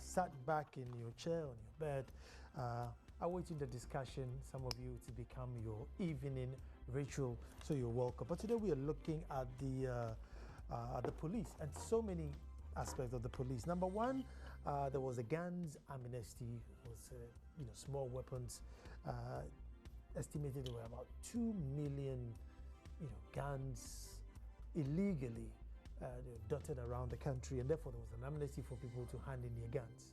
sat back in your chair, on your bed, awaiting the discussion, some of you to become your evening ritual, so you're welcome. But today we are looking at the police and so many aspects of the police. Number one, there was a guns amnesty, was small weapons. Estimated there were about 2 million guns illegally dotted around the country, and therefore there was an amnesty for people to hand in their guns.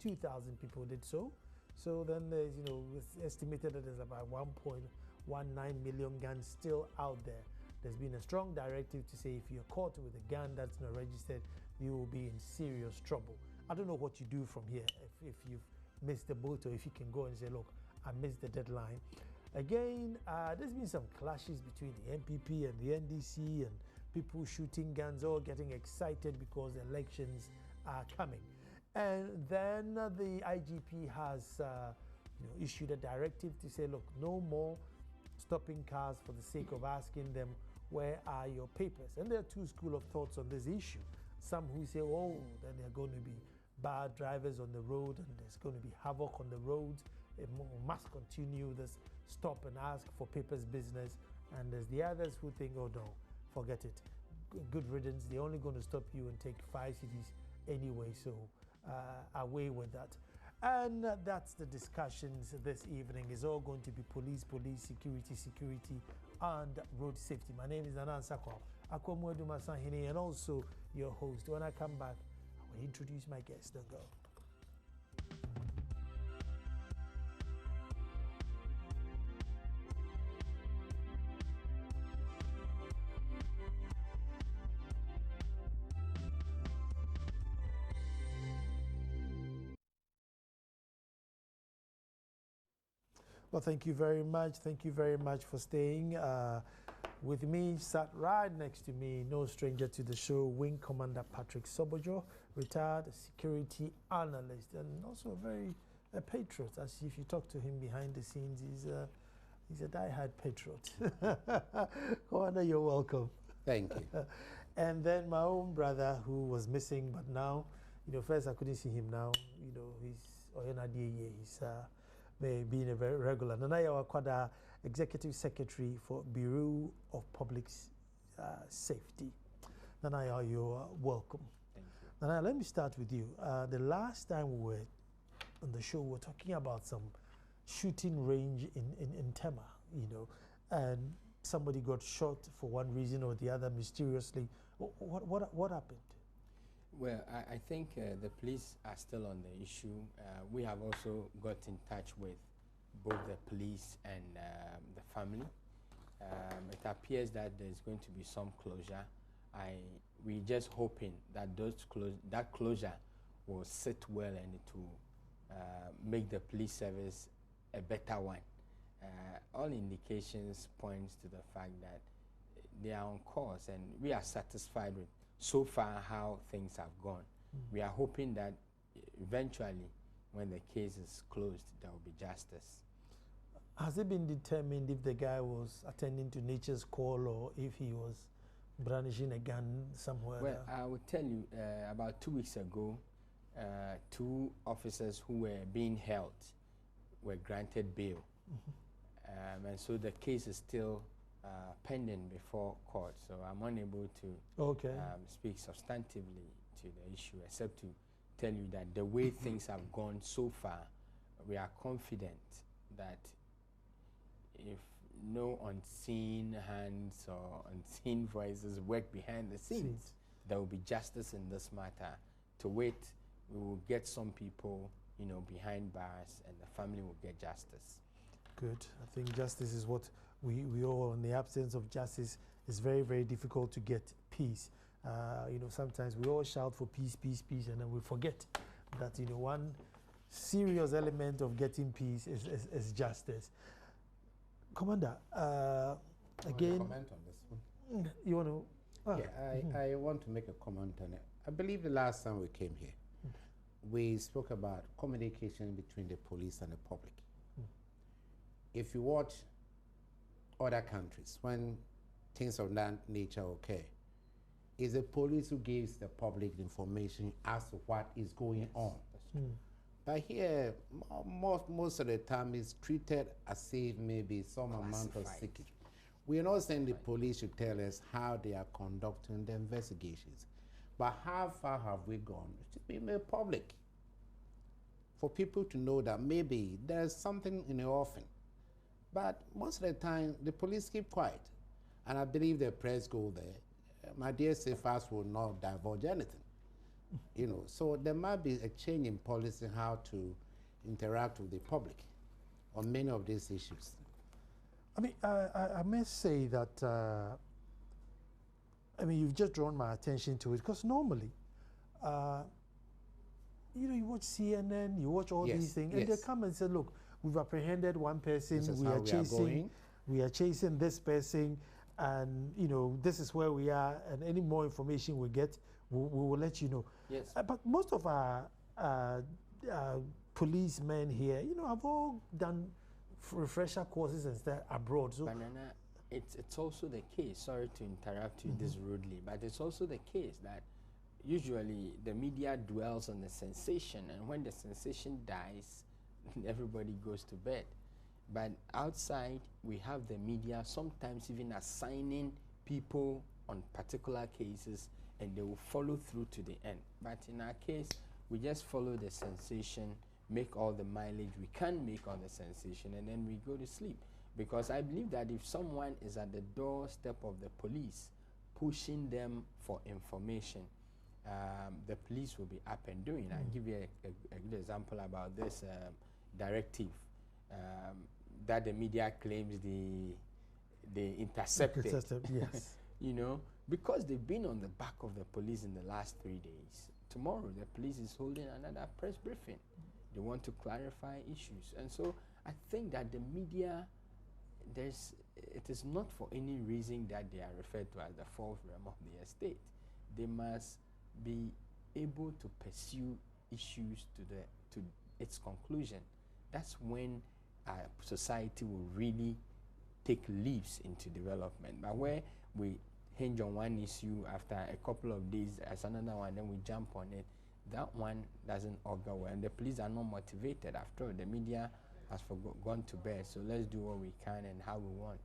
2,000 people did so. So then there's, it's estimated that there's about 1.19 million guns still out there. There's been a strong directive to say if you're caught with a gun that's not registered, you will be in serious trouble. I don't know what you do from here if you've missed the boat, or if you can go and say, look, I missed the deadline. Again, there's been some clashes between the MPP and the NDC, and people shooting guns, all getting excited because elections are coming. And then the IGP has issued a directive to say, look, no more stopping cars for the sake of asking them, where are your papers? And there are two schools of thoughts on this issue. Some who say, oh, then there are going to be bad drivers on the road, and there's going to be havoc on the roads. It must continue this stop and ask for papers business. And there's the others who think, oh no, forget it. Good riddance. They're only going to stop you and take 5 cities anyway, so away with that. And that's the discussions this evening. Is all going to be police, security, and road safety. My name is Nanan Sakwa Akwamwedu Masahini, and also your host. When I come back, I will introduce my guest. Don't go. Well, thank you very much. Thank you very much for staying with me. Sat right next to me, no stranger to the show, Wing Commander Patrick Sobojo, retired security analyst, and also a patriot. As if you talk to him behind the scenes, he's a diehard patriot. Commander, you're welcome. Thank you. And then my own brother, who was missing, but now, first I couldn't see him now. He's being a very regular. Nanaya Wakwada, Executive Secretary for Bureau of Public Safety. Nanaya, you're welcome. Thank you. Nanaya, let me start with you. The last time we were on the show, we were talking about some shooting range in Tema, and somebody got shot for one reason or the other mysteriously. What happened? Well, I think the police are still on the issue. We have also got in touch with both the police and the family. It appears that there's going to be some closure. We're just hoping that that closure will sit well, and it will make the police service a better one. All indications points to the fact that they are on course, and we are satisfied with so far how things have gone. We are hoping that eventually, when the case is closed, there will be justice. Has it been determined if the guy was attending to nature's call, or if he was brandishing a gun somewhere? Well, I will tell you, about 2 weeks ago, 2 officers who were being held were granted bail. And so the case is still pending before court, so I'm unable to speak substantively to the issue, except to tell you that the way things have gone so far, we are confident that if no unseen hands or unseen voices work behind the scenes, there will be justice in this matter. To wait, we will get some people, behind bars, and the family will get justice. Good. I think justice is what we all, in the absence of justice, it's very, very difficult to get peace. Sometimes we all shout for peace, peace, peace, and then we forget that, one serious element of getting peace is justice. Commander, again... comment on this one? You want to... I want to make a comment on it. I believe the last time we came here, we spoke about communication between the police and the public. If you watch other countries, when things of that nature occur, It's the police who gives the public the information as to what is going on. But here, most of the time, it's treated as if maybe some amount of secret. We are not saying the police should tell us how they are conducting the investigations, but how far have we gone? It should be made public for people to know that maybe there's something in the offing. But most of the time, the police keep quiet. And I believe the press go there. My dear safehouse will not divulge anything. You know, so there might be a change in policy how to interact with the public on many of these issues. I mean, I must say that, I mean, you've just drawn my attention to it, because normally, you know, you watch CNN, you watch all these things, and they come and say, look, we've apprehended one person, we are chasing this person, and, you know, this is where we are, and any more information we get, we will let you know. Yes. But most of our policemen here, you know, have all done refresher courses and stuff abroad. So Banana, it's also the case, sorry to interrupt you this rudely, but it's also the case that usually the media dwells on the sensation, and when the sensation dies, everybody goes to bed. But outside, we have the media sometimes even assigning people on particular cases, and they will follow through to the end. But in our case, we just follow the sensation, make all the mileage we can make on the sensation, and then we go to sleep. Because I believe that if someone is at the doorstep of the police, pushing them for information, the police will be up and doing. I'll give you a good example about this directive that the media claims they intercepted. Yes. You know, because they've been on the back of the police in the last 3 days. Tomorrow, the police is holding another press briefing. They want to clarify issues. And so I think that the media, it is not for any reason that they are referred to as the fourth realm of the estate. They must be able to pursue issues to its conclusion. That's when society will really take leaps into development. But where we hinge on one issue, after a couple of days as another one, then we jump on it, that one doesn't augur well. And the police are not motivated. After all, the media has gone to bed, so let's do what we can and how we want.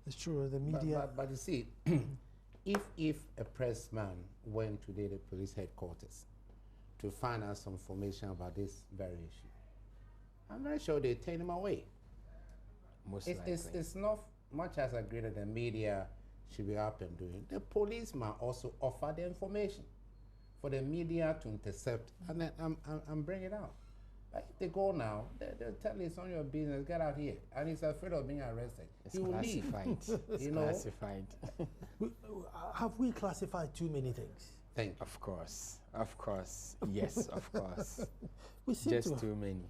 It's true, the media... But you see, if a pressman went to the police headquarters to find out some information about this very issue, I'm not sure they take him away. Most likely. It's not much as I agree that the media should be up and doing. The police might also offer the information for the media to intercept and then bring it out. But if they go now, they'll tell you it's on your business, get out here. And he's afraid of being arrested. It's he will classified. leave. It's classified. Have we classified too many things? Thank you. Of course. Yes, of course. We seem Just to too many.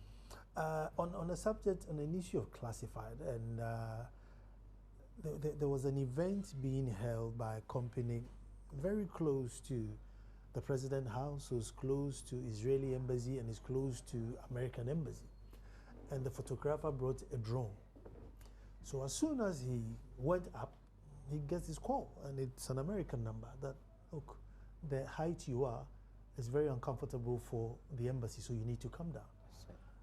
on a subject, on an issue of classified, and there was an event being held by a company very close to the President's house, who's close to Israeli embassy and is close to American embassy. And the photographer brought a drone. So as soon as he went up, he gets this call, and it's an American number that, look, the height you are is very uncomfortable for the embassy, so you need to come down.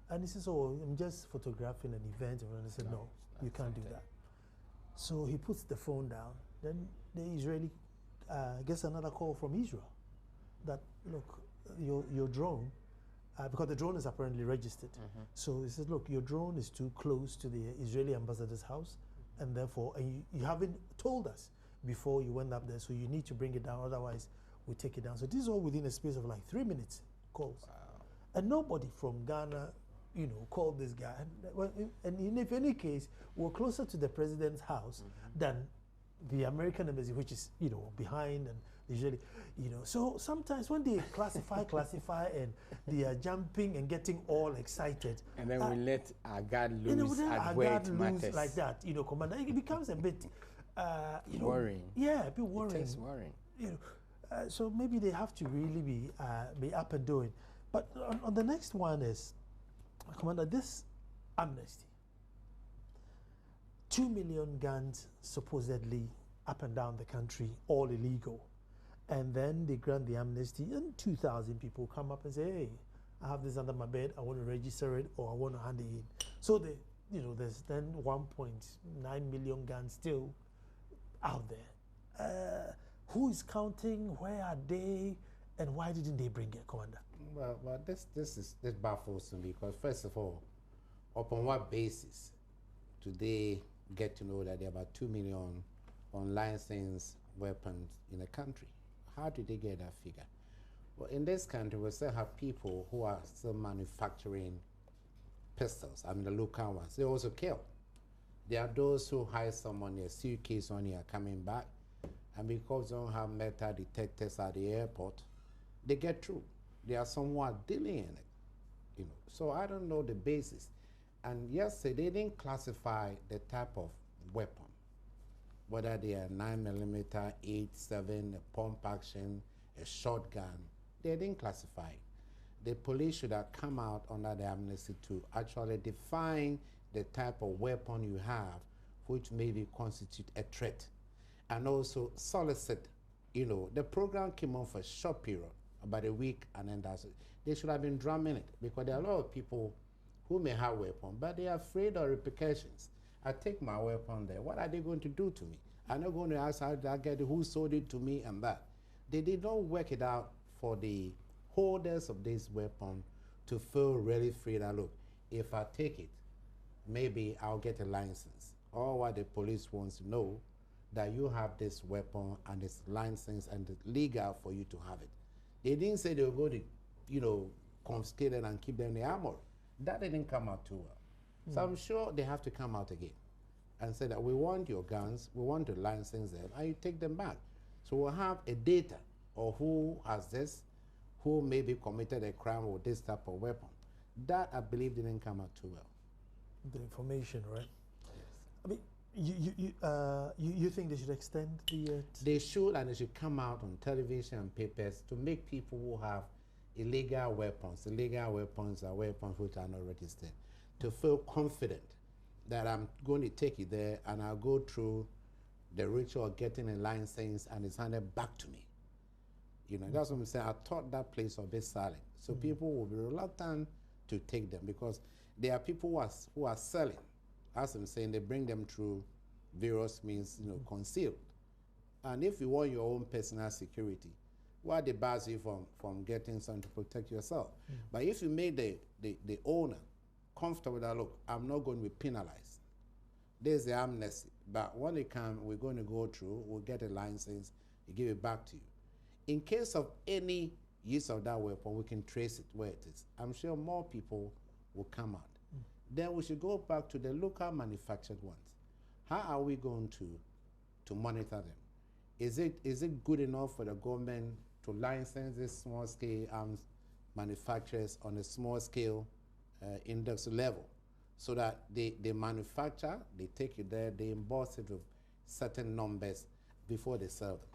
And he says, oh, I'm just photographing an event. And I said, no, you can't do that. So he puts the phone down. Then the Israeli gets another call from Israel that, look, your drone, because the drone is apparently registered. So he says, look, your drone is too close to the Israeli ambassador's house, and therefore, you haven't told us before you went up there, so you need to bring it down, otherwise we take it down. So this is all within a space of like 3 minutes calls. Wow. And nobody from Ghana, you know, called this guy. And in if any case, we're closer to the president's house than the American embassy, which is, you know, behind and usually, you know. So sometimes when they classify, and they are jumping and getting all excited. And then we let our guard loose at where it matters. Like that, you know, Commander. It becomes a bit, you know, worrying. Yeah, a bit worrying. It is worrying. You know, so maybe they have to really be up and doing. But on the next one is, Commander, this amnesty. 2 million guns supposedly up and down the country, all illegal. and then they grant the amnesty, and 2,000 people come up and say, hey, I have this under my bed, I want to register it, or I want to hand it in. So there's then 1.9 million guns still out there. Who is counting? Where are they? And why didn't they bring it, Commander? Well, this baffles me because first of all, upon what basis do they get to know that there are about 2 million unlicensed weapons in the country? How did they get that figure? Well, in this country, we still have people who are still manufacturing pistols. I mean, the local ones. They also kill. There are those who hide someone in a suitcase when they are coming back, and because they don't have metal detectors at the airport, they get through. They are somewhat dealing in it, So I don't know the basis. And yesterday, they didn't classify the type of weapon, whether they are 9mm, 8.7, a pump action, a shotgun. They didn't classify it. The police should have come out under the amnesty to actually define the type of weapon you have, which maybe constitute a threat, and also solicit. The program came on for a short period, about a week, and then that's it. They should have been drumming it because there are a lot of people who may have weapons, but they are afraid of repercussions. I take my weapon there. What are they going to do to me? I'm not going to ask how did I get it, who sold it to me, and that. They did not work it out for the holders of this weapon to feel really free that, look, if I take it, maybe I'll get a license. Or what the police wants to know, that you have this weapon and it's licensed and it's legal for you to have it. They didn't say they were going to, confiscate it and keep them in the armory. That didn't come out too well. So I'm sure they have to come out again and say that we want your guns, we want to license them, and you take them back. So we'll have a data of who has this, who maybe committed a crime with this type of weapon. That, I believe, didn't come out too well. The information, right? Yes. I mean, you think they should extend the... They should, and they should come out on television and papers to make people who have illegal weapons are weapons which are not registered, to feel confident that I'm going to take it there and I'll go through the ritual of getting a license and it's handed back to me. That's what I'm saying. I thought that place will be silent. So people will be reluctant to take them because there are people who are selling. As I'm saying, they bring them through various means, concealed. And if you want your own personal security, what they bars you from getting something to protect yourself. But if you make the owner comfortable that, look, I'm not going to be penalized. There's the amnesty. But when they come, we're going to go through, we'll get a license, we give it back to you. In case of any use of that weapon, we can trace it where it is. I'm sure more people will come out. Then we should go back to the local manufactured ones. How are we going to monitor them? Is it good enough for the government to license these small-scale arms manufacturers on a small-scale index level so that they manufacture, they take it there, they emboss it with certain numbers before they sell them?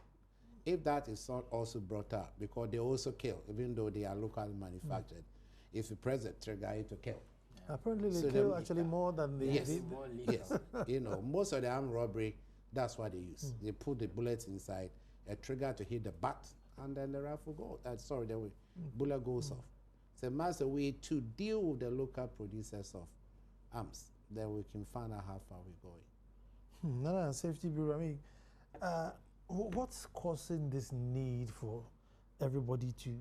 If that is not also brought up, because they also kill, even though they are locally manufactured, if you press the trigger, it will kill. Yeah. Apparently they kill actually more than the... Yes, yes. Most of the armed robbery, that's what they use. They put the bullets inside, a trigger to hit the butt, and then the rifle goes. The bullet goes off. It's a master way to deal with the local producers of arms. Then we can find out how far we're going. No, Safety Bureau. I mean, what's causing this need for everybody to,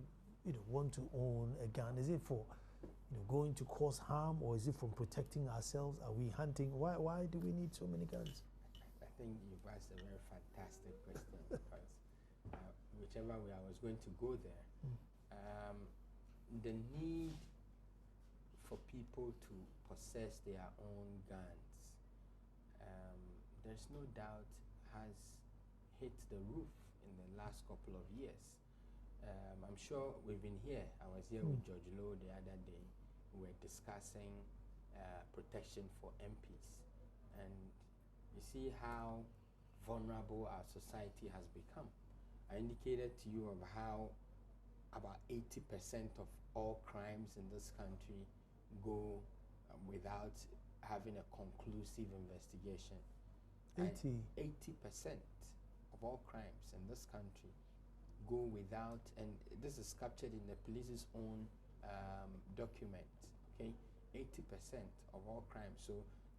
want to own a gun? Is it for, going to cause harm, or is it from protecting ourselves? Are we hunting? Why do we need so many guns? I think you've asked a very fantastic question because whichever way I was going to go there, the need for people to possess their own guns, there's no doubt has hit the roof in the last couple of years. I'm sure we've been here. I was here with George Lowe the other day. We were discussing protection for MPs, and you see how vulnerable our society has become. I indicated to you of how about 80% of all crimes in this country go without having a conclusive investigation. 80% of all crimes in this country go without, and this is captured in the police's own document, okay? 80% of all crimes. So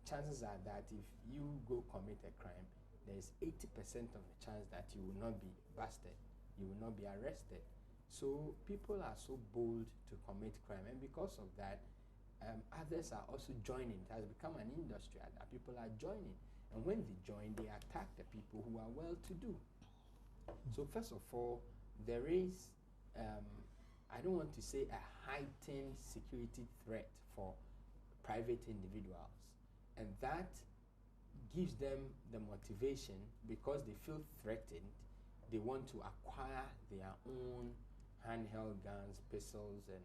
chances are that if you go commit a crime, there's 80% of the chance that you will not be busted, you will not be arrested. So people are so bold to commit crime, and because of that, others are also joining. It has become an industry that people are joining, and when they join, they attack the people who are well-to-do. So first of all, there is, I don't want to say a heightened security threat for private individuals, and that gives them the motivation, because they feel threatened, they want to acquire their own handheld guns, pistols, and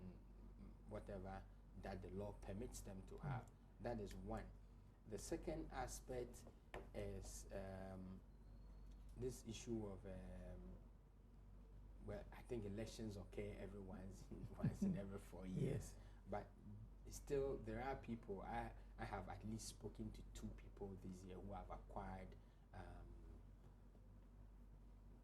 whatever that the law permits them to have. That is one. The second aspect is this issue of, well, I think elections occur once in every 4 years. Yes. But still, there are people, I have at least spoken to 2 people this year who have acquired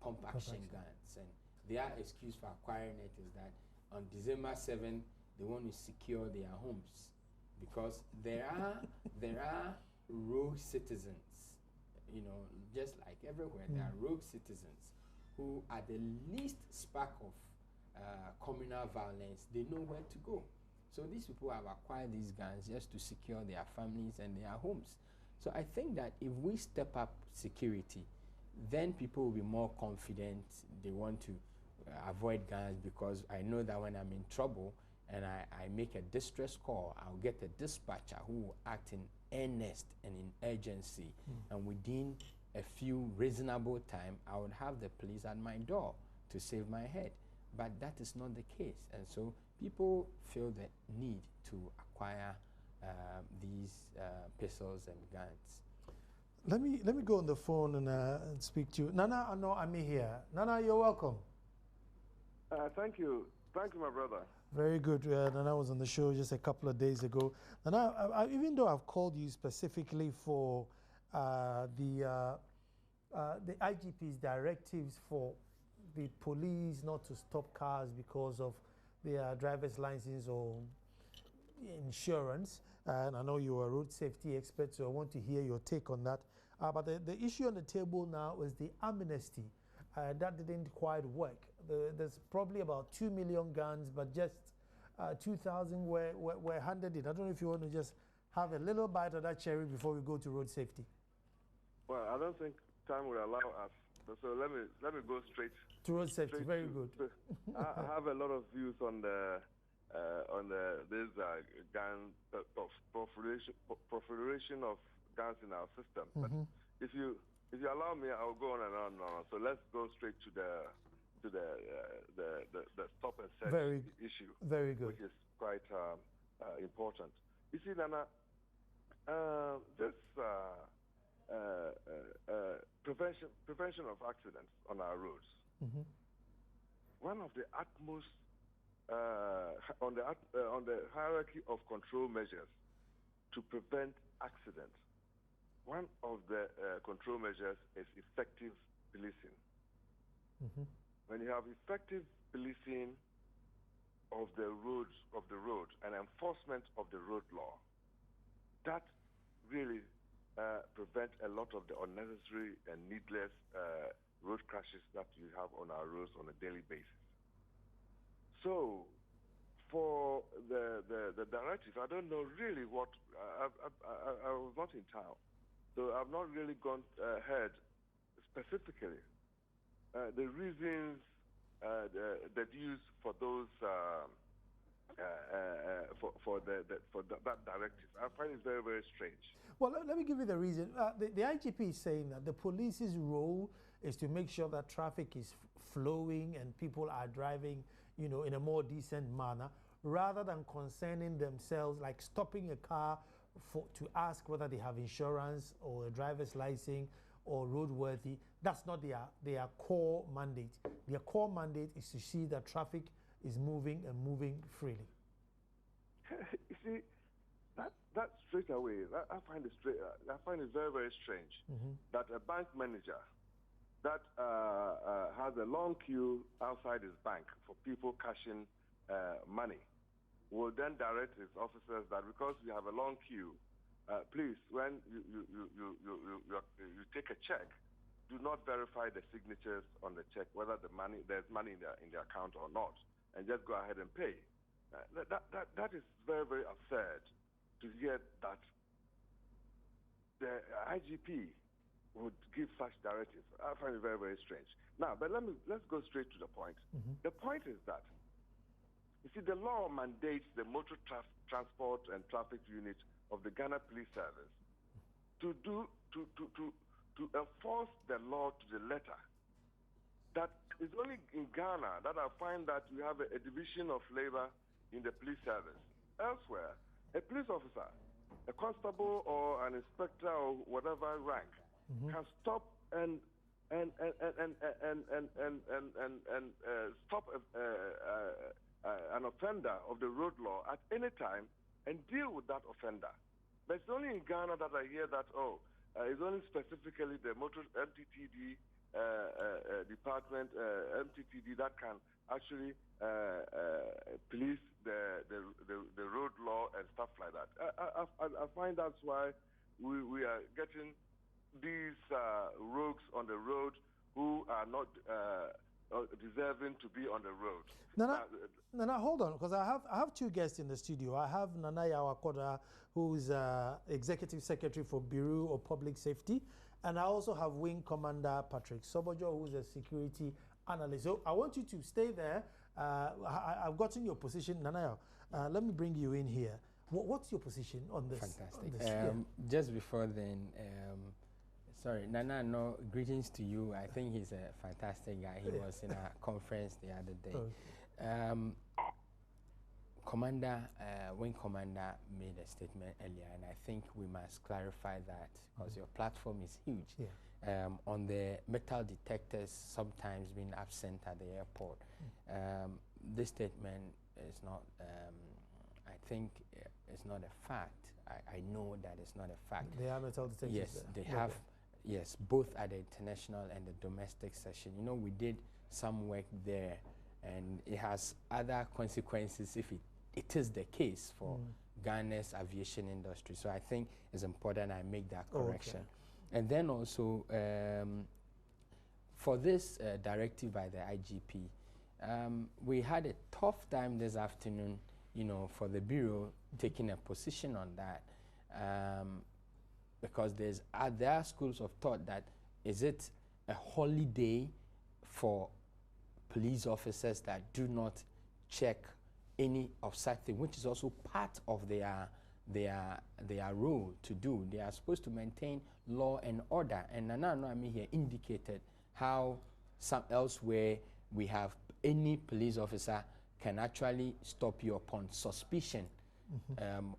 pump action guns, and their excuse for acquiring it is that on December 7th they want to secure their homes, because there are rogue citizens, you know, just like everywhere. There are rogue citizens who, at the least spark of communal violence, they know where to go. So these people have acquired these guns just to secure their families and their homes. So I think that if we step up security, then people will be more confident. They want to avoid guns, because I know that when I'm in trouble and I make a distress call, I'll get a dispatcher who will act in earnest and in urgency. And within a few reasonable time, I would have the police at my door to save my head. But that is not the case. And so people feel the need to acquire these pistols and guns. Let me go on the phone and speak to you. Nana, I know I'm here. Nana, you're welcome. Thank you, my brother. Very good. Nana was on the show just a couple of days ago. Nana, even though I've called you specifically for the IGP's directives for the police not to stop cars because of their driver's license or insurance, and I know you're a road safety expert, so I want to hear your take on that. But the issue on the table now is the amnesty. That didn't quite work. There's probably about 2 million guns, but just 2,000 were handed in. I don't know if you want to just have a little bite of that cherry before we go to road safety. Well, I don't think time will allow us. So let me go straight to road safety. Very good. I have a lot of views on this gun proliferation of guns in our system. But if you allow me, I'll go on and on and on. So let's go straight to the stop and search issue. Very good. Which is quite important. You see, Nana, this prevention of accidents on our roads. One of the utmost on the hierarchy of control measures to prevent accidents. One of the control measures is effective policing. When you have effective policing of the road and enforcement of the road law, that really prevent a lot of the unnecessary and needless road crashes that you have on our roads on a daily basis. So, for the directive, I don't know really what, I was not in town, so I've not really gone ahead specifically. The reasons that used for those, for that directive, I find it very, very strange. Well, let me give you the reason. The IGP is saying that the police's role is to make sure that traffic is flowing and people are driving, you know, in a more decent manner, rather than concerning themselves, like stopping a car to ask whether they have insurance or a driver's license or roadworthy. That's not their core mandate. Their core mandate is to see that traffic is moving and moving freely. You see, that straight away, I find it very, very strange that a bank manager that has a long queue outside his bank for people cashing money will then direct his officers that because we have a long queue, please, when you take a check, do not verify the signatures on the check, whether there's money in the account or not, and just go ahead and pay. That is very, very absurd to hear that the IGP would give such directives. I find it very, very strange. Now, but let's go straight to the point. The point is that, you see, the law mandates the Motor Transport and Traffic Unit of the Ghana Police Service to enforce the law to the letter. That is only in Ghana that I find that we have a division of labor in the police service. Elsewhere, a police officer, a constable or an inspector or whatever rank, can stop and stop an offender of the road law at any time and deal with that offender. But it's only in Ghana that I hear that, it's only specifically the motor MTTD department, MTTD, that can actually police the road law and stuff like that. I find that's why we are getting these rogues on the road who are not deserving to be on the road. Nana, hold on, because I have two guests in the studio. I have Nana Yawakoda, who's Executive Secretary for Bureau of Public Safety, and I also have Wing Commander Patrick Sobojo, who's a security analyst. So I want you to stay there. I've gotten your position. Nana, let me bring you in here. What's your position on this? Fantastic. Just before then, sorry, Nana, no, greetings to you. I think he's a fantastic guy. He was in a conference the other day. Wing Commander made a statement earlier, and I think we must clarify that because your platform is huge. On the metal detectors sometimes being absent at the airport. This statement is not, I think it's not a fact. I know that it's not a fact. They have metal detectors. Yes, they have. Yes, both at the international and the domestic session. You know, we did some work there, and it has other consequences if it is the case for Ghana's aviation industry. So I think it's important I make that correction. And then also, for this directive by the IGP, we had a tough time this afternoon, you know, for the Bureau taking a position on that. Because there are schools of thought that is it a holiday for police officers that do not check any of such thing, which is also part of their role to do. They are supposed to maintain law and order. And Nana Noami here indicated how some elsewhere we have any police officer can actually stop you upon suspicion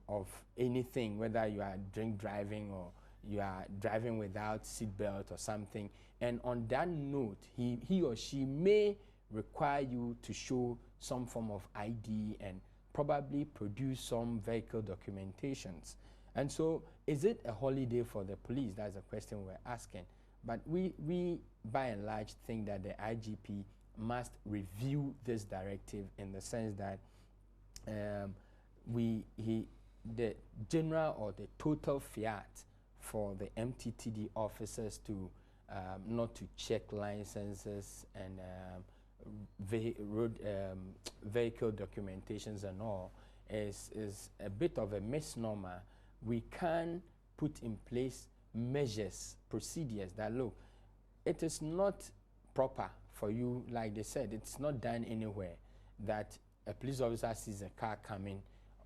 of anything, whether you are drink driving or you are driving without seatbelt or something. And on that note, he or she may require you to show some form of ID and probably produce some vehicle documentations. And so, is it a holiday for the police? That's a question we're asking. But we by and large think that the IGP must review this directive in the sense that the general or the total fiat for the MTTD officers to not to check licenses and vehicle documentations and all is a bit of a misnomer. We can put in place measures, procedures that look, it is not proper for you, like they said, it's not done anywhere that a police officer sees a car coming,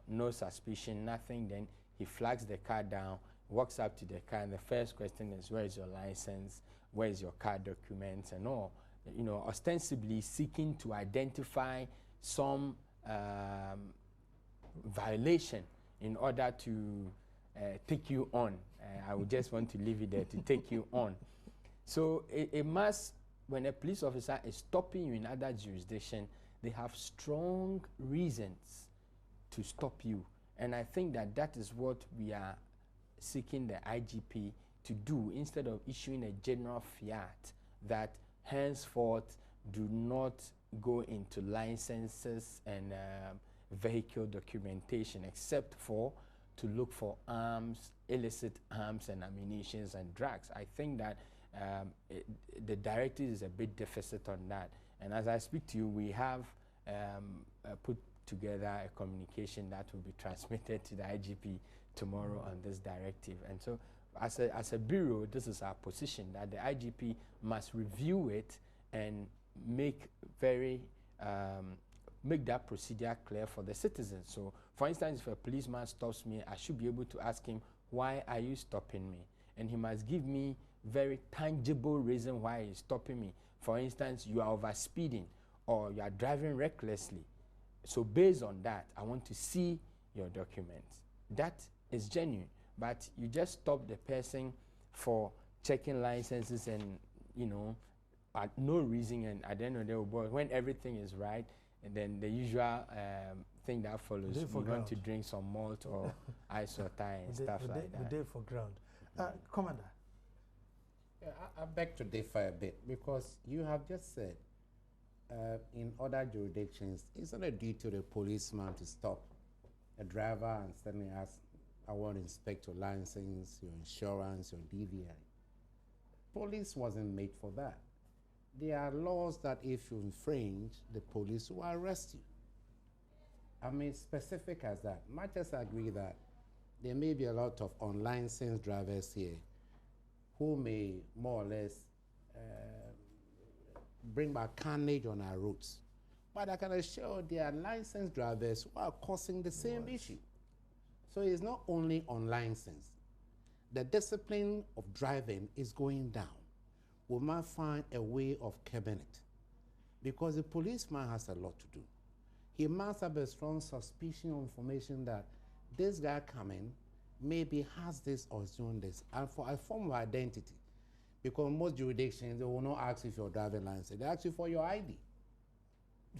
no suspicion, nothing, then he flags the car down, walks up to the car, and the first question is, where is your license, where is your car documents and all, you know, ostensibly seeking to identify some violation in order to take you on. I would just want to leave it there, to take you on. So it must, when a police officer is stopping you in other jurisdiction, they have strong reasons to stop you. And I think that is what we are seeking the IGP to do, instead of issuing a general fiat that henceforth do not go into licenses and vehicle documentation except for to look for arms, illicit arms and ammunition and drugs. I think that the directive is a bit deficit on that. And as I speak to you, we have put together a communication that will be transmitted to the IGP tomorrow on this directive. And so as a bureau, this is our position, that the IGP must review it and make that procedure clear for the citizens. So, for instance, if a policeman stops me, I should be able to ask him, why are you stopping me? And he must give me very tangible reason why he's stopping me. For instance, you are overspeeding or you are driving recklessly. So based on that, I want to see your documents. That is genuine. But you just stop the person for checking licenses and, you know, at no reason, and at the end of the day, when everything is right, and then the usual thing that follows, you want to drink some malt or ice or tie and stuff like that. The day for ground. Commander. Yeah, I beg to differ a bit, because you have just said in other jurisdictions, it's not a duty to the policeman to stop a driver and suddenly ask, I want to inspect your license, your insurance, your DVI. Police wasn't made for that. There are laws that if you infringe, the police will arrest you. I mean, specific as that. Might just agree that there may be a lot of unlicensed drivers here who may more or less bring back carnage on our roads. But I can assure there are licensed drivers who are causing the same issue. So it's not only unlicensed. The discipline of driving is going down. We might find a way of curbing it, because the policeman has a lot to do. He must have a strong suspicion or information that this guy coming maybe has this or is doing this, and for a form of identity. Because most jurisdictions, they will not ask you for your driving license. They ask you for your ID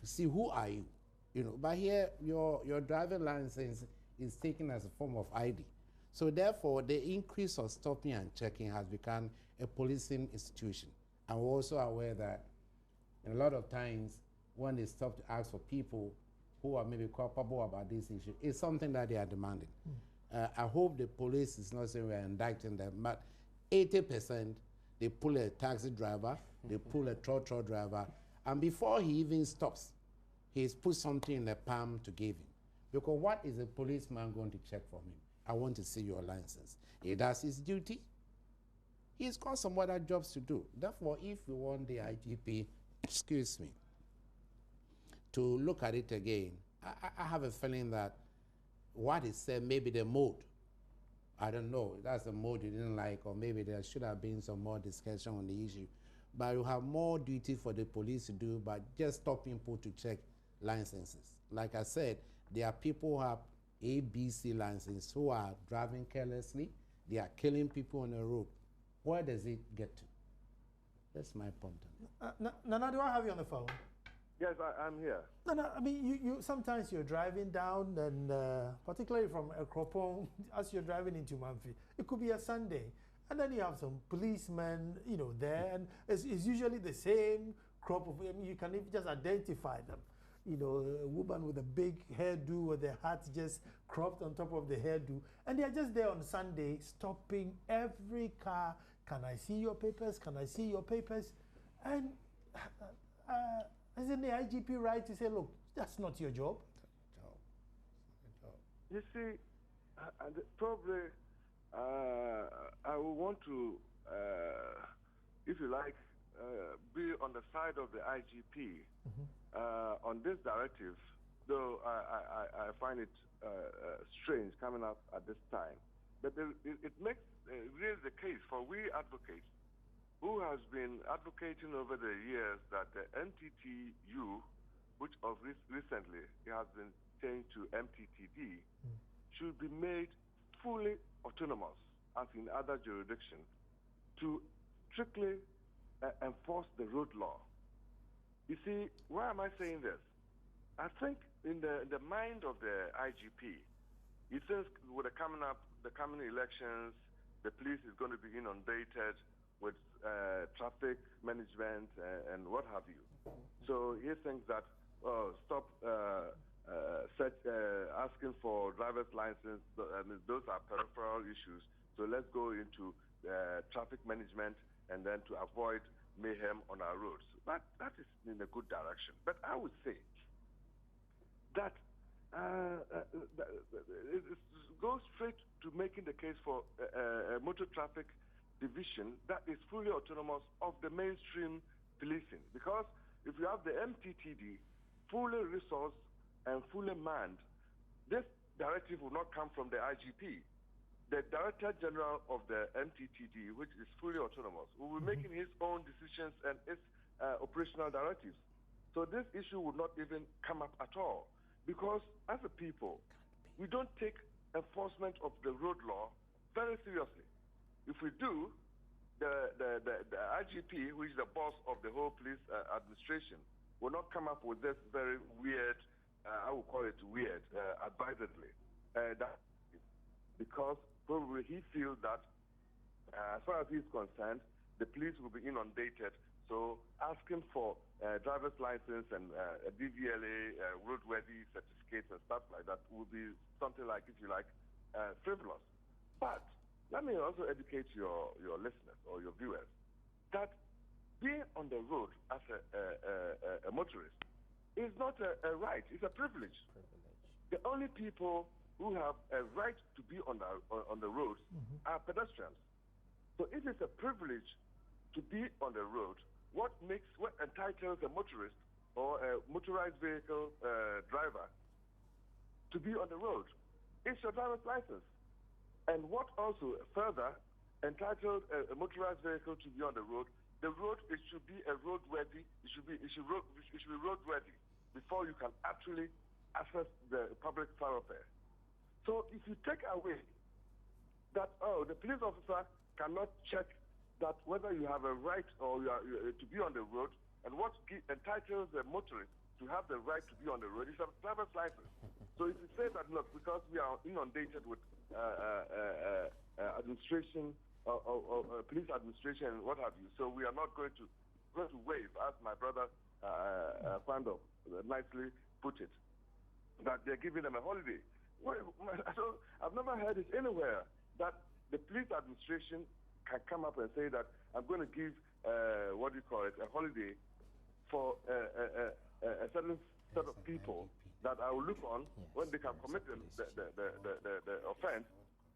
to see who are you. You know, but here your driving license is taken as a form of ID. So therefore, the increase of stopping and checking has become a policing institution. And we're also aware that a lot of times when they stop to ask for people who are maybe culpable about this issue, it's something that they are demanding. I hope the police is not saying we're indicting them, but 80%, they pull a taxi driver, they pull a trotro driver, and before he even stops, he's put something in the palm to give him. Because what is a policeman going to check for him? I want to see your license. He does his duty. He's got some other jobs to do. Therefore, if we want the IGP, excuse me, to look at it again, I have a feeling that what is said, maybe the mode, I don't know, that's the mode you didn't like, or maybe there should have been some more discussion on the issue. But you have more duty for the police to do, but just stop people to check licenses. Like I said, there are people who have ABC license who are driving carelessly. They are killing people on the road. Where does it get to? That's my point. Nana, do I have you on the phone? Yes, I'm here. No, I mean, you sometimes you're driving down, and particularly from Ekropon, as you're driving into Manfi, it could be a Sunday, and then you have some policemen, you know, there, and it's usually the same crop of, I mean, you can even just identify them. You know, a woman with a big hairdo or their hat just cropped on top of the hairdo, and they're just there on Sunday, stopping every car. Can I see your papers? Can I see your papers? And isn't the IGP right to say, look, that's not your job? You see, probably I would want to, if you like, be on the side of the IGP on this directive, though I find it strange coming up at this time. But it makes really the case for we advocates who has been advocating over the years that the MTTU, which of recently has been changed to MTTD, should be made fully autonomous, as in other jurisdictions, to strictly enforce the road law. You see, why am I saying this? I think in the mind of the IGP, he thinks with the coming elections, the police is going to be inundated with traffic management and what have you. So he thinks that stop asking for driver's license. Those are peripheral issues. So let's go into traffic management and then to avoid mayhem on our roads. But that is in a good direction. But I would say that it goes straight to making the case for a motor traffic division that is fully autonomous of the mainstream policing. Because if you have the MTTD fully resourced and fully manned, this directive will not come from the IGP. The Director General of the MTTD, which is fully autonomous, will be making his own decisions and its operational directives. So this issue would not even come up at all. Because as a people, we don't take enforcement of the road law very seriously. If we do, the IGP, who is the boss of the whole police administration, will not come up with this very weird, I would call it weird, advisedly. Because probably he feels that as far as he's concerned, the police will be inundated. So asking for driver's license and a DVLA, roadworthy certificates and stuff like that will be something like, if you like, frivolous. But let me also educate your listeners or your viewers that being on the road as a motorist is not a right, it's a privilege. The only people who have a right to be on the roads are pedestrians. So it is a privilege to be on the road. What entitles a motorist or a motorized vehicle driver to be on the road? It's your driver's license. And what also further entitles a motorized vehicle to be on the road? The road, it should be a roadworthy. It should be roadworthy before you can actually access the public thoroughfare. So if you take away that, the police officer cannot check that whether you have a right or you are to be on the road, and what entitles a motorist to have the right to be on the road is a driver's license. So if you say that, look, because we are inundated with administration or police administration and what have you, so we are not going to waive, as my brother Fando nicely put it, that they're giving them a holiday. I've never heard it anywhere that the police administration can come up and say that I'm going to give a holiday for a certain set of people that I will look on when they can commit the offense.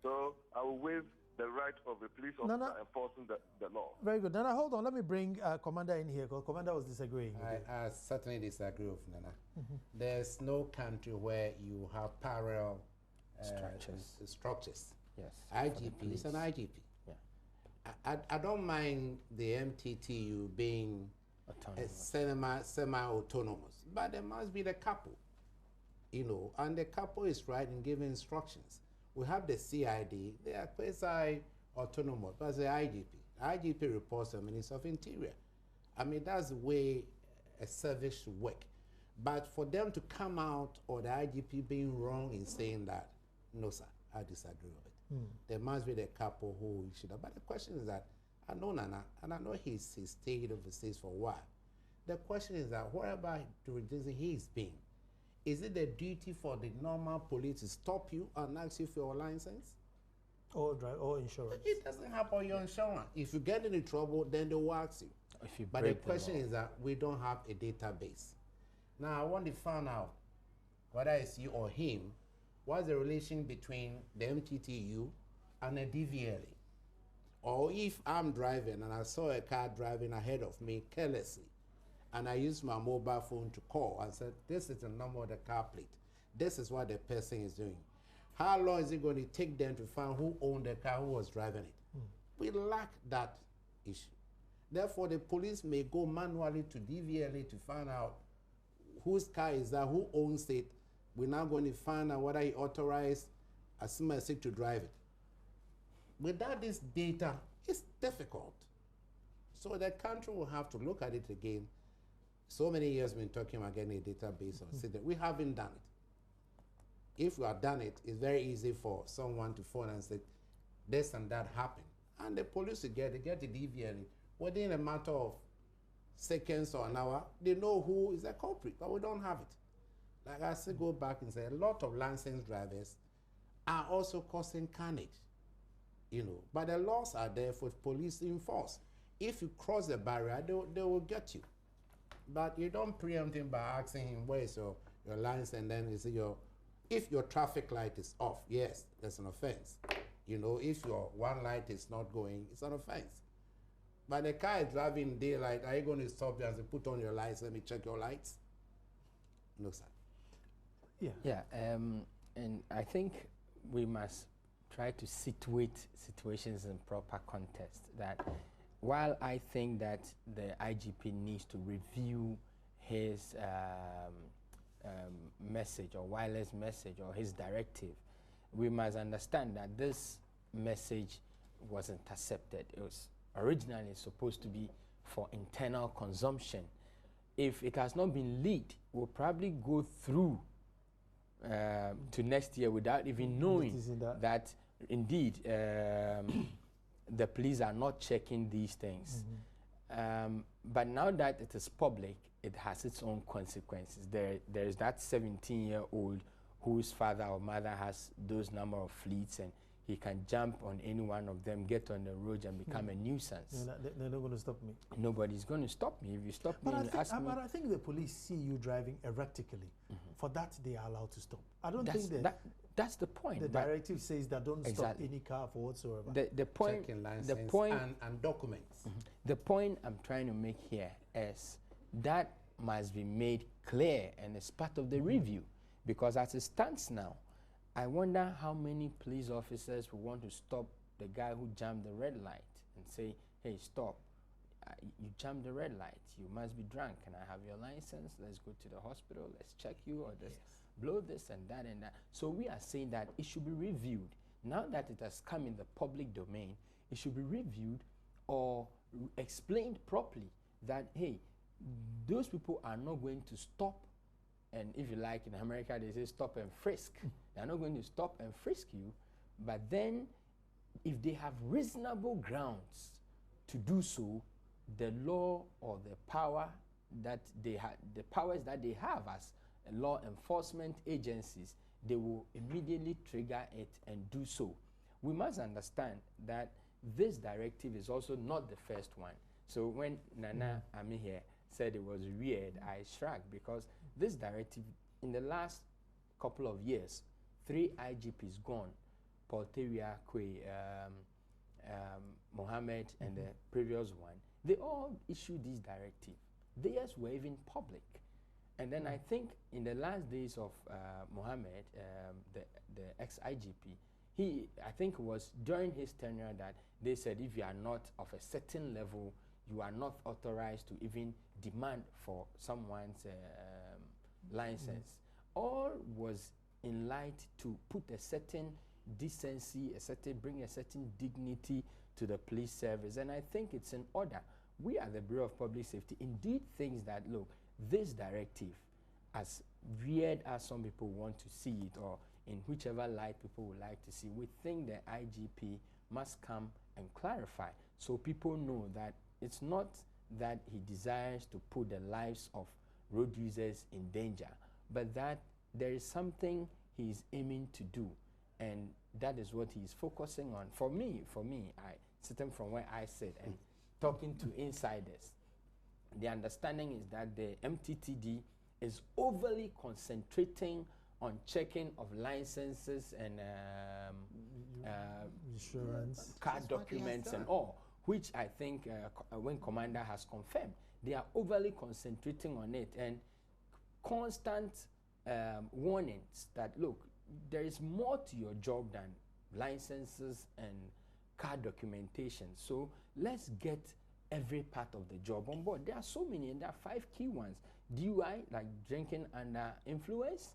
So I will waive the right of the police officer enforcing the law. Very good. Nana, hold on. Let me bring Commander in here, because Commander was disagreeing. I certainly disagree with Nana. There's no country where you have parallel structures. Yes. IGP is an IGP. Yeah. I don't mind the MTTU being semi-autonomous, but there must be the couple, and the couple is right in giving instructions. We have the CID, they are quasi-autonomous, but the IGP. IGP reports to the Minister of Interior. I mean, that's the way a service should work. But for them to come out, or the IGP being wrong in saying that, no, sir, I disagree with it. There must be the couple who should have. But the question is that, I know Nana, and I know he's stayed overseas for a while. The question is that wherever jurisdiction he's been, is it the duty for the normal police to stop you and ask you for your license? Or insurance. It doesn't happen on your insurance. If you get into trouble, then they will ask you. But the question is that we don't have a database. Now, I want to find out whether it's you or him, what's the relation between the MTTU and a DVLA? Or if I'm driving and I saw a car driving ahead of me carelessly, and I used my mobile phone to call and said, this is the number of the car plate. This is what the person is doing. How long is it going to take them to find who owned the car, who was driving it? We lack that issue. Therefore, the police may go manually to DVLA to find out whose car is that, who owns it. We're now going to find out whether he authorized a Sick to drive it. Without this data, it's difficult. So the country will have to look at it again. So many years we've been talking about getting a database on citizens. We haven't done it. If we have done it, it's very easy for someone to phone and say, this and that happened. And the police will get it immediately. Within a matter of seconds or an hour, they know who is the culprit, but we don't have it. Like I said, go back and say a lot of licensed drivers are also causing carnage, But the laws are there for police to enforce. If you cross the barrier, they will get you. But you don't preempt him by asking him, where is your license? And then you say if your traffic light is off, yes, that's an offense. If your one light is not going, it's an offense. But the car is driving in daylight, are you going to stop there and say, put on your lights, let me check your lights? No, sir. Yeah. Yeah, and I think we must try to situate situations in proper context. That while I think that the IGP needs to review his message or wireless message or his directive, we must understand that this message was intercepted. It was originally supposed to be for internal consumption. If it has not been leaked, we'll probably go through to next year without even knowing that indeed the police are not checking these things. But now that it is public, it has its own consequences. There is that 17-year-old whose father or mother has those number of fleets, and he can jump on any one of them, get on the road, and become a nuisance. They're not going to stop me. Nobody's going to stop me. If you stop me and ask me... But I think the police see you driving erratically. For that, they are allowed to stop. I don't think that's the point. The directive says that don't stop any car for whatsoever. The point, checking license and documents. The point I'm trying to make here is that must be made clear and it's part of the review. Because as it stands now, I wonder how many police officers will want to stop the guy who jammed the red light and say, hey, stop. You jammed the red light. You must be drunk. Can I have your license? Let's go to the hospital. Let's check you, or let's blow this and that and that. So we are saying that it should be reviewed. Now that it has come in the public domain, it should be reviewed or explained properly that, hey, those people are not going to stop. And if you like, in America, they say stop and frisk. They're not going to stop and frisk you. But then, if they have reasonable grounds to do so, the law or the power that they have, the powers that they have as law enforcement agencies, they will immediately trigger it and do so. We must understand that this directive is also not the first one. So when Nana Ami here said it was weird, I shrugged, because this directive, in the last couple of years, 3 IGPs gone, Paul Teria, Mohammed, and the previous one, they all issued this directive. Theirs were even public. And then I think in the last days of Mohammed, the ex-IGP, I think it was during his tenure that they said if you are not of a certain level, you are not authorized to even demand for someone's license. All was in light to put a certain decency, bring a certain dignity to the police service. And I think it's in order. We at the Bureau of Public Safety indeed thinks that, look, this directive, as weird as some people want to see it, or in whichever light people would like to see, we think the IGP must come and clarify so people know that it's not that he desires to put the lives of road users in danger, but that there is something he is aiming to do, and that is what he is focusing on. For me, I sitting from where I sit and talking to insiders, the understanding is that the MTTD is overly concentrating on checking of licenses and insurance, car documents and all, which I think when Commander has confirmed, they are overly concentrating on it, and constant warnings that, look, there is more to your job than licenses and car documentation. So let's get every part of the job on board. There are so many, and there are 5 key ones. DUI, like drinking under influence,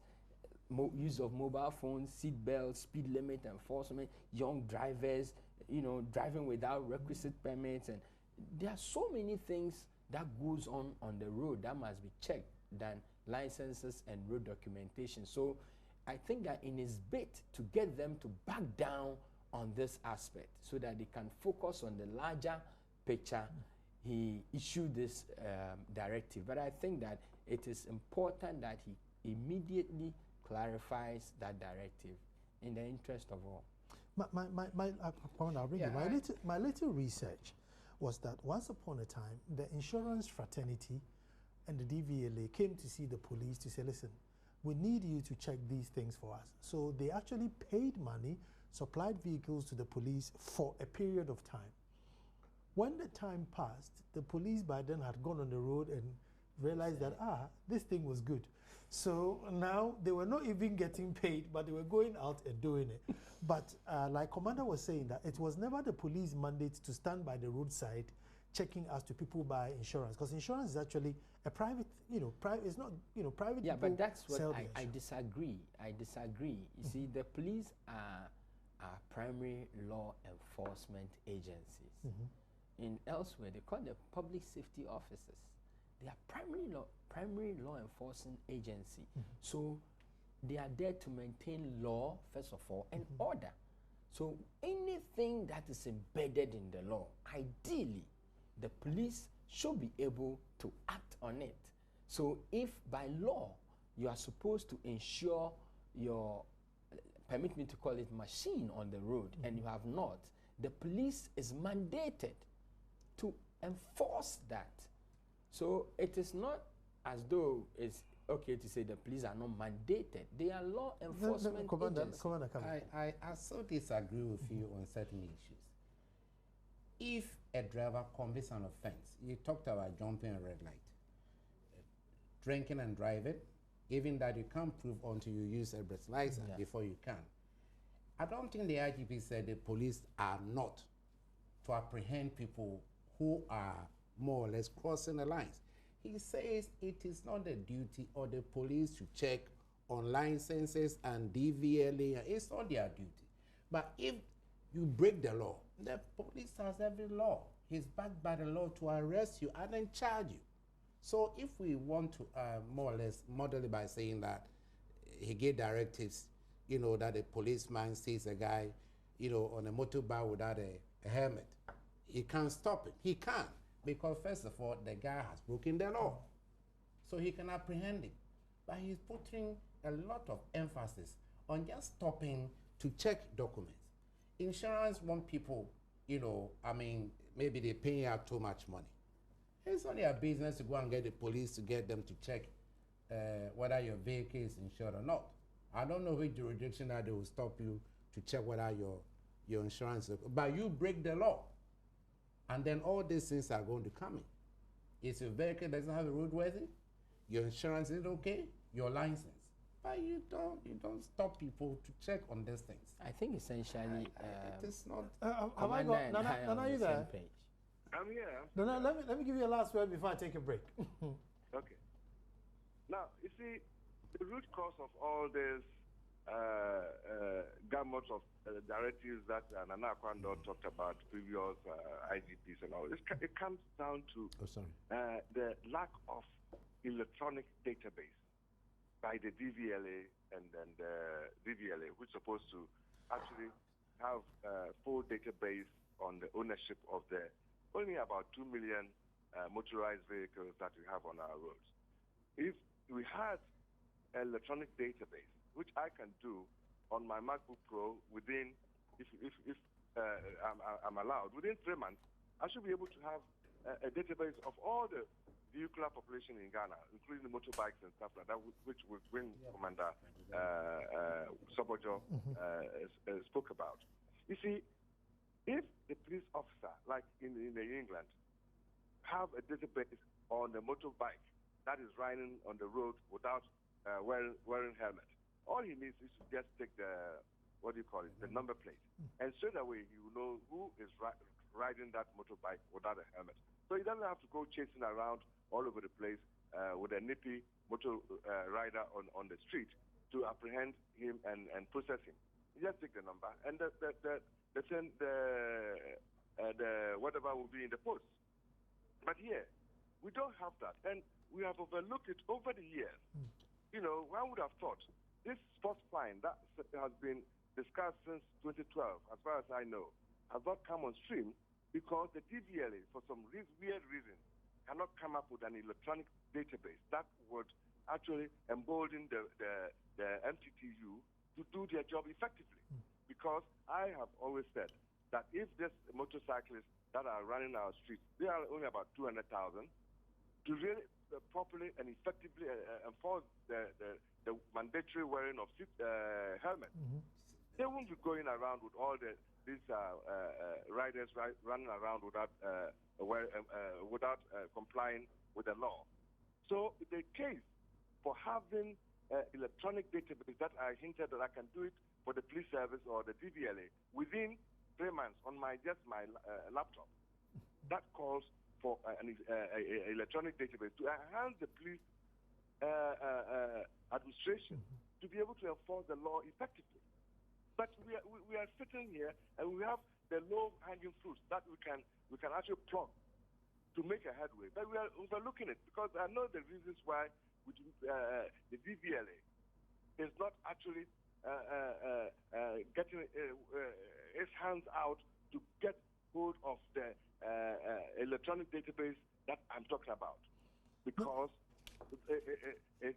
use of mobile phones, seat belts, speed limit enforcement, young drivers, driving without requisite permits, and there are so many things that goes on the road that must be checked than licenses and road documentation. So I think that in his bid to get them to back down on this aspect so that they can focus on the larger picture. He issued this directive, but I think that it is important that he immediately clarifies that directive in the interest of all. I'll bring you. My little research was that once upon a time, the insurance fraternity and the DVLA came to see the police to say, listen, we need you to check these things for us. So they actually paid money, supplied vehicles to the police for a period of time. When the time passed, the police by then had gone on the road and realized that, this thing was good. So now they were not even getting paid, but they were going out and doing it. But like Commander was saying, that it was never the police mandate to stand by the roadside checking as to people buy insurance, because insurance is actually a private, it's not, private. Yeah, but that's what I disagree. You see, the police are primary law enforcement agencies. In elsewhere, they call them public safety officers. They are primary law enforcement agency. So they are there to maintain law, first of all, and order. So anything that is embedded in the law, ideally, the police should be able to act on it. So if by law you are supposed to ensure your, permit me to call it, machine on the road, and you have not, the police is mandated to enforce that. So it is not as though it's okay to say the police are not mandated. They are law enforcement agencies. I so disagree with you on certain issues. If a driver commits an offense, you talked about jumping a red light, drinking and driving, given that you can't prove until you use a breathalyzer before you can. I don't think the IGP said the police are not to apprehend people who are more or less crossing the lines. He says it is not the duty of the police to check on licenses and DVLA. It's not their duty. But if you break the law, the police has every law. He's backed by the law to arrest you and then charge you. So if we want to more or less model it by saying that he gave directives, that a policeman sees a guy, on a motorbike without a helmet, he can't stop it. He can't. Because first of all, the guy has broken the law. So he can apprehend him. But he's putting a lot of emphasis on just stopping to check documents. Insurance want people, maybe they pay out too much money. It's only a business to go and get the police to get them to check whether your vehicle is insured or not. I don't know which jurisdiction that they will stop you to check whether your insurance is, but you break the law. And then all these things are going to come in. If your vehicle doesn't have a roadworthy, your insurance is okay, your license. But you don't stop people to check on these things. I think essentially it is not. Have I got Nana, are you there? Page. I'm here. Nana, let me give you a last word before I take a break. Okay. Now, you see, the root cause of all this gamut of directives that Nana Kwando talked about, previous IGPs and all, it comes down to the lack of electronic database by the DVLA and the DVLA, which is supposed to actually have a full database on the ownership of the only about 2 million motorized vehicles that we have on our roads. If we had an electronic database, which I can do on my MacBook Pro within, if I'm allowed, within 3 months, I should be able to have a database of all the vehicular population in Ghana, including the motorbikes and stuff like that, which Commander Sobojo spoke about. You see, if the police officer, like in England, have a database on the motorbike that is riding on the road without wearing helmet, all he needs is to just take the, the number plate. And straight away, you know who is riding that motorbike without a helmet. So he doesn't have to go chasing around all over the place with a nippy motor rider on the street to apprehend him and process him. You just take the number and the whatever will be in the post. But here, we don't have that. And we have overlooked it over the years. One would have thought this sports fine that has been discussed since 2012, as far as I know, has not come on stream because the DVLA, for some weird reason, cannot come up with an electronic database that would actually embolden the MTTU to do their job effectively. Because I have always said that if these motorcyclists that are running our streets, they are only about 200,000, to really properly and effectively enforce the mandatory wearing of helmets, they won't be going around with all these riders running around without complying with the law. So the case for having electronic database that I hinted that I can do it for the police service or the DVLA within 3 months on my laptop, that calls for an electronic database to enhance the police administration to be able to enforce the law effectively. But we are sitting here and we have the low-hanging fruits that we can actually plug to make a headway. But we are overlooking it because I know the reasons why the DVLA is not actually getting its hands out to get hold of the electronic database that I'm talking about, because it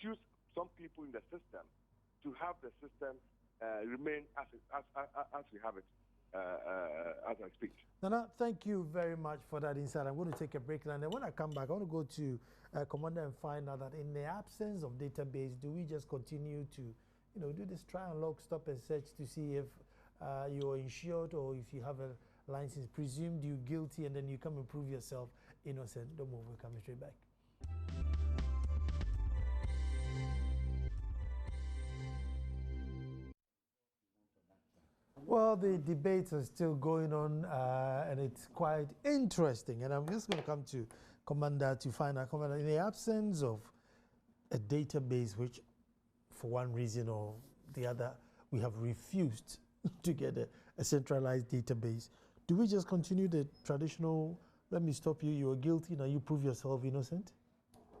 suits some people in the system to have the system remain as we have it as I speak. Nana, thank you very much for that insight. I'm going to take a break now, and then when I come back, I want to go to Commander and find out that in the absence of database, do we just continue to, do this try and lock, stop and search to see if you're insured or if you have a license, presumed you guilty, and then you come and prove yourself innocent? Don't move, we're coming straight back. Well, the debates are still going on, and it's quite interesting. And I'm just going to come to Commander to find out, Commander, in the absence of a database, which for one reason or the other, we have refused to get a centralized database, do we just continue the traditional, let me stop you, you're guilty, now you prove yourself innocent?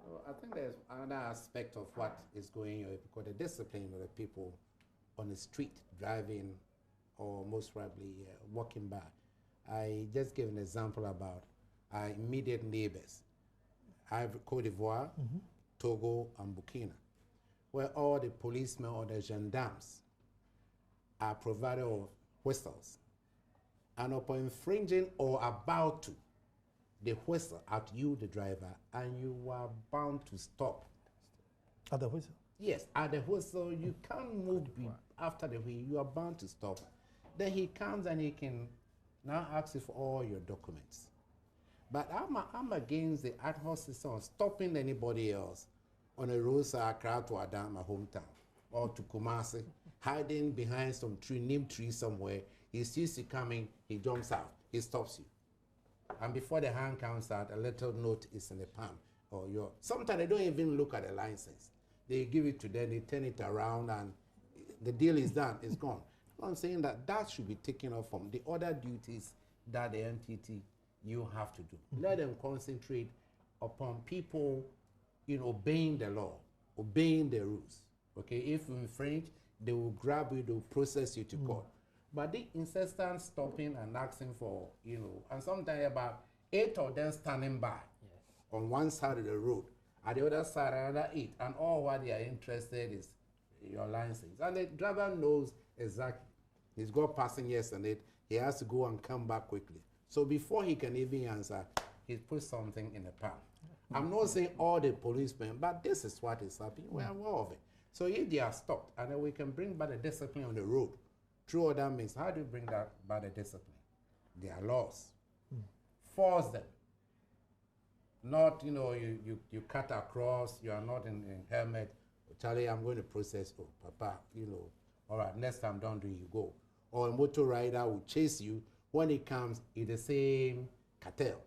Well, I think there's another aspect of what is going on, because the discipline of the people on the street driving or most probably walking by. I just gave an example about our immediate neighbors, Côte d'Ivoire, Togo, and Burkina, where all the policemen or the gendarmes are providers of whistles. And upon infringing or about to, they whistle at you, the driver, and you are bound to stop. At the whistle? Yes, at the whistle, you can't move after the wheel, you are bound to stop. Then he comes and he can now ask you for all your documents. But I'm against the ad hoc system of stopping anybody else on a roadside crowd to Adam, my hometown, or to Kumasi, hiding behind some neem tree somewhere. He sees you coming, he jumps out, he stops you. And before the hand comes out, a little note is in the palm. Or sometimes they don't even look at the license. They give it to them, they turn it around, and the deal is done, it's gone. I'm saying that should be taken off from the other duties that the MTT you have to do. Let them concentrate upon people, obeying the law, obeying the rules. Okay, if you infringe, they will grab you, they will process you to court. But the incessant stopping and asking for, and sometimes about 8 of them standing by on one side of the road, at the other side another 8, and all what they are interested is your license. And the driver knows exactly. He's got passengers in it. He has to go and come back quickly. So before he can even answer, he puts something in the palm. I'm not saying all the policemen, but this is what is happening. We're aware of it. So if they are stopped, and then we can bring back the discipline on the road through other means. How do you bring that back the discipline? There are laws. Force them. Not, you cut across, you are not in helmet. Charlie, I'm going to process. Oh, Papa, all right, next time, don't do it, you go. Or a motor rider will chase you. When it comes, it's the same cartel.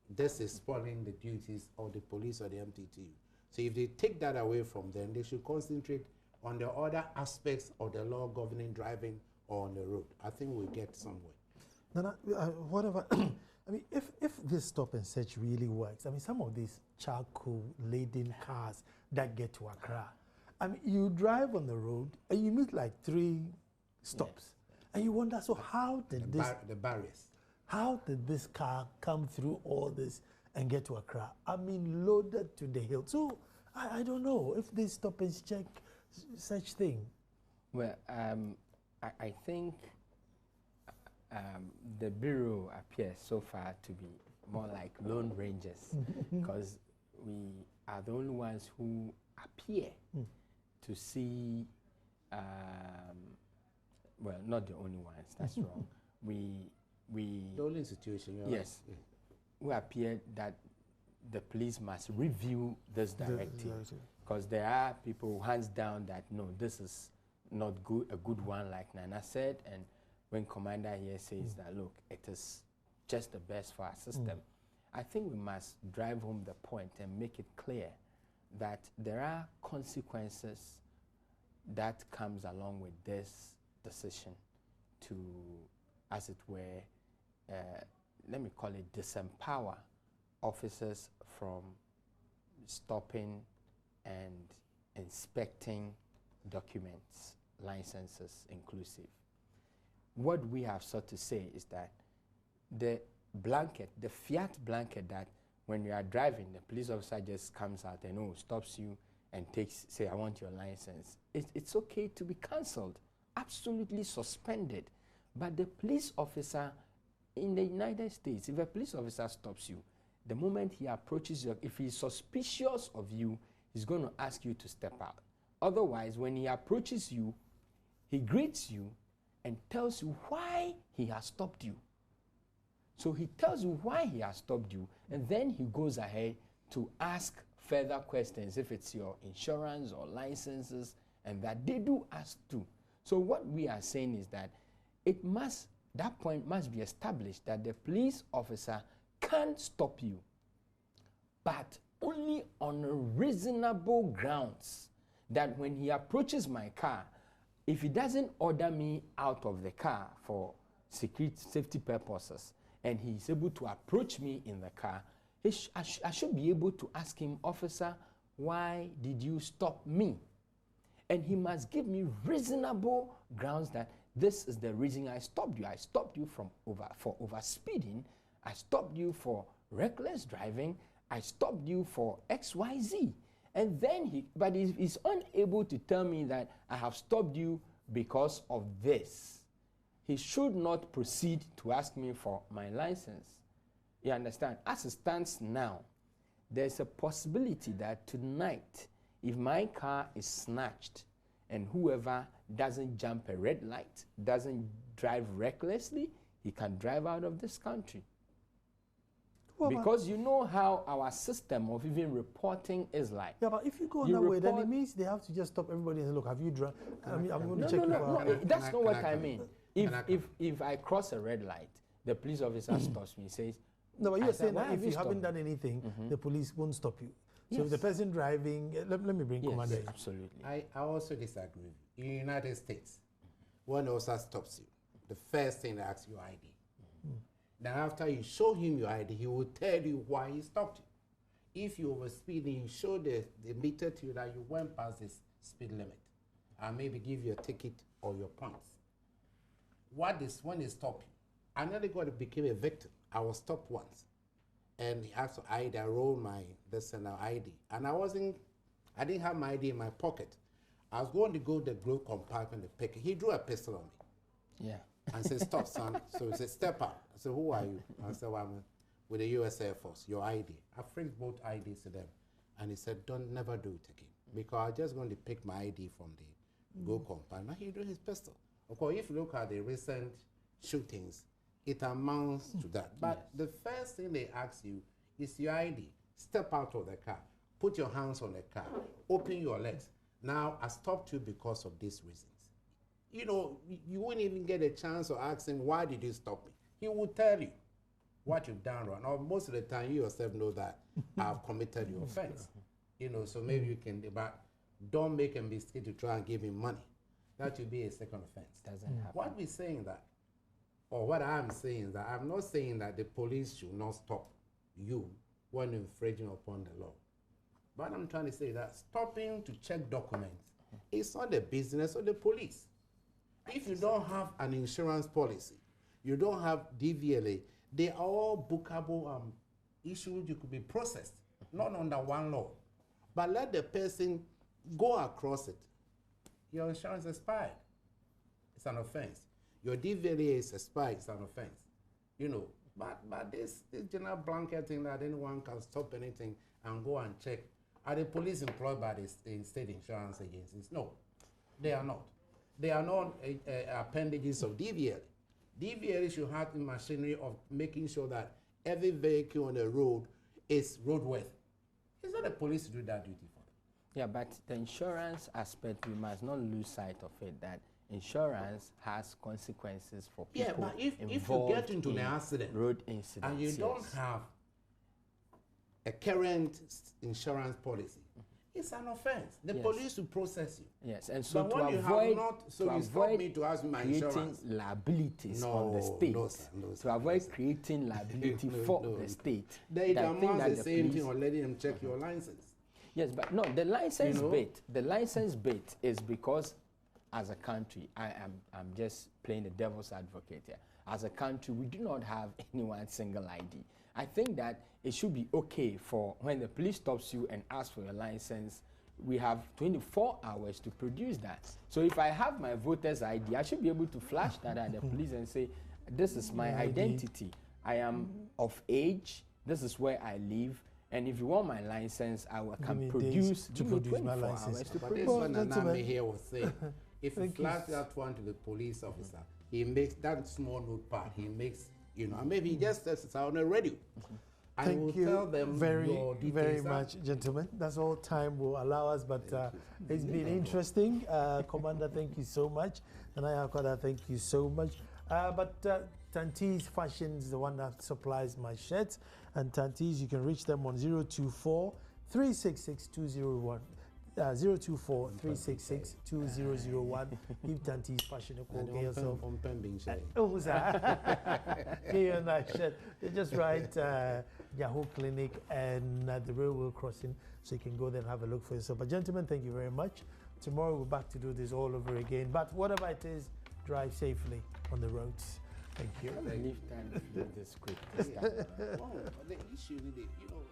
This is spoiling the duties of the police or the MTTU. So if they take that away from them, they should concentrate on the other aspects of the law governing driving or on the road. I think we'll get somewhere. Nana, whatever. I mean, if this stop and search really works, I mean, some of these charcoal-laden cars that get to Accra, I mean, you drive on the road and you meet like 3 stops, and you wonder, so how did the barriers? How did this car come through all this and get to Accra? I mean, loaded to the hill. So I don't know if they stop and check such thing. Well, I think the Bureau appears so far to be more like lone rangers, because we are the only ones who appear to see, well, not the only ones, that's wrong. The only institution, yes, right. We appear that the police must review this directive, because there are people hands down that no, this is not good, a good one, like Nana said, and when Commander here says that, look, it is just the best for our system, I think we must drive home the point and make it clear that there are consequences that comes along with this decision to, as it were, let me call it, disempower officers from stopping and inspecting documents, licenses inclusive. What we have sought to say is that the blanket, the fiat blanket that when you are driving, the police officer just comes out and stops you and takes, say, I want your license. It's okay to be cancelled, absolutely suspended. But the police officer in the United States, if a police officer stops you, the moment he approaches you, if he's suspicious of you, he's going to ask you to step out. Otherwise, when he approaches you, he greets you and tells you why he has stopped you. So he tells you why he has stopped you, and then he goes ahead to ask further questions, if it's your insurance or licenses, and that they do ask too. So what we are saying is that that point must be established that the police officer can stop you, but only on reasonable grounds. That when he approaches my car, if he doesn't order me out of the car for safety purposes, and he's able to approach me in the car, I should be able to ask him, officer, why did you stop me? And he must give me reasonable grounds that this is the reason I stopped you. I stopped you for overspeeding. I stopped you for reckless driving. I stopped you for XYZ. And then he's unable to tell me that I have stopped you because of this. He should not proceed to ask me for my license. You understand? As it stands now, there's a possibility that tonight, if my car is snatched and whoever doesn't jump a red light, doesn't drive recklessly, he can drive out of this country. Well, because you know how our system of even reporting is like. Yeah, but if you go on that way, then it means they have to just stop everybody and say, look, have you driven? I'm going to check you out. No, that's not what I mean. If I cross a red light, the police officer stops me, says, no, but you're saying that if you haven't done anything, the police won't stop you. So if the person driving, let me bring Commander in. Absolutely. I also disagree with you. In the United States, when the officer stops you, the first thing they ask you ID. Then after you show him your ID, he will tell you why he stopped you. If you overspeeding, you show the meter to you that you went past the speed limit, and maybe give you a ticket or your points. When they stop you, I nearly got to become a victim. I was stopped once, and he asked for ID. I rolled my ID, and I didn't have my ID in my pocket. I was going to go to the glove compartment to pick it. He drew a pistol on me. Yeah. And said, stop, son. So he said, step out. I said, who are you? I said, well, I'm with the U.S. Air Force, your ID. I fringed both IDs to them. And he said, never do it again. Because I'm just going to pick my ID from the go compartment. He drew his pistol. Of course, if you look at the recent shootings, it amounts to that. But the first thing they ask you is your ID. Step out of the car. Put your hands on the car. Open your legs. Now, I stopped you because of these reasons. You know, you wouldn't even get a chance to ask him, why did you stop me? He will tell you what you've done wrong. Or most of the time, you yourself know that I've committed the offense. You know, so maybe you can, but don't make a mistake to try and give him money. That will be a second offense. Doesn't happen. What we're saying that, or what I'm saying is that I'm not saying that the police should not stop you when infringing upon the law. But I'm trying to say that stopping to check documents is not the business of the police. If you don't have an insurance policy, you don't have DVLA, they are all bookable issues. You could be processed, not under one law. But let the person go across it. Your insurance is expired. It's an offense. Your DVLA is expired. It's an offense. You know, but this general blanket thing that anyone can stop anything and go and check. Are the police employed by the state insurance agencies? No, they are not. They are not appendages of DVLA. DVLA should have the machinery of making sure that every vehicle on the road is roadworthy. It's not the police to do that duty for them. Yeah, but the insurance aspect, we must not lose sight of it, that insurance has consequences for people. Yeah, but if you get into an accident, road incidents, and you don't have a current insurance policy, it's an offense. The police will process you. Yes, and so but to when avoid, you have not, so you stop me to ask my insurance. Liabilities on the state, to avoid creating liability for the state. They demand the same thing or letting them check your license. Yes, but no, the license bit is because as a country, I'm just playing the devil's advocate here. As a country, we do not have any one single ID. I think that it should be okay for when the police stops you and asks for your license, we have 24 hours to produce that. So if I have my voter's ID, I should be able to flash that at the police and say, this is my identity. I am of age, this is where I live, and if you want my license, I can produce my license. But this one Anami here was saying, if you flash that one to the police officer, he makes that small notepad, he makes, you know, and maybe he just says it's on the radio. Thank you very much, gentlemen. That's all time will allow us, but it's been interesting. Commander, thank you so much. And Ayakwada, thank you so much. But Tanti's Fashion is the one that supplies my shirts. And Tanti's, you can reach them on 024 366 201. 024 366 2001. Give Tanti's Fashion a call. Get yourself. You just write Yahoo Clinic and the railway crossing, so you can go there and have a look for yourself. But gentlemen, thank you very much. Tomorrow we're back to do this all over again. But whatever it is, drive safely on the roads. Thank you. Leave time to do this quick. The issue with it, you know.